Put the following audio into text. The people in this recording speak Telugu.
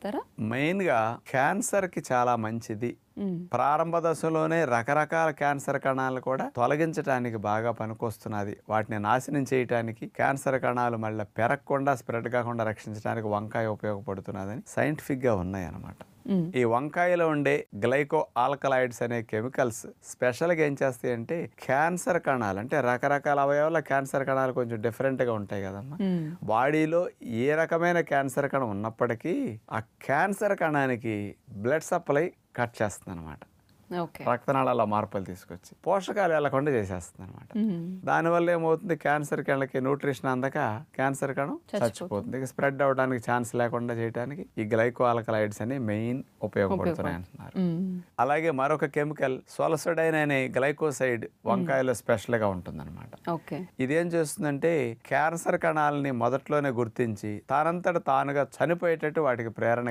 చెప్తారా? మెయిన్గా క్యాన్సర్కి చాలా మంచిది. ప్రారంభ దశలోనే రకరకాల క్యాన్సర్ కణాలు కూడా తొలగించడానికి బాగా పనికొస్తున్నది. వాటిని నాశనం చేయడానికి, క్యాన్సర్ కణాలు మళ్ళీ పెరగకుండా స్ప్రెడ్ కాకుండా రక్షించడానికి వంకాయ ఉపయోగపడుతున్నదని సైంటిఫిక్గా ఉన్నాయి అన్నమాట. ఈ వంకాయలో ఉండే గ్లైకో ఆల్కలాయిడ్స్ అనే కెమికల్స్ స్పెషల్గా ఏం చేస్తాయి అంటే క్యాన్సర్ కణాలు, అంటే రకరకాల అవయవాల క్యాన్సర్ కణాలు కొంచెం డిఫరెంట్గా ఉంటాయి కదమ్మా. బాడీలో ఏ రకమైన క్యాన్సర్ కణం ఉన్నప్పటికీ ఆ క్యాన్సర్ కణానికి బ్లడ్ సప్లై కట్ చేస్తుంది అనమాట. రక్తనాళాల మార్పులు తీసుకొచ్చి పోషకాలు వెళ్లకుండా చేసేస్తుంది అనమాట. దానివల్ల ఏమవుతుంది, క్యాన్సర్ కణకి న్యూట్రిషన్ అందక క్యాన్సర్ కణం చచ్చిపోతుంది. స్ప్రెడ్ అవడానికి ఛాన్స్ లేకుండా చేయడానికి ఈ గ్లైకో ఆల్కలాయిడ్స్ అని మెయిన్ ఉపయోగపడుతున్నాయి అంటున్నారు. అలాగే మరొక కెమికల్ సోలసోడైన్ అనే గ్లైకోసైడ్ వంకాయలో స్పెషల్ గా ఉంటుంది అనమాట. ఇదేం చేస్తుందంటే క్యాన్సర్ కణాలని మొదట్లోనే గుర్తించి తానంతట తానుగా చనిపోయేటట్టు వాటికి ప్రేరణ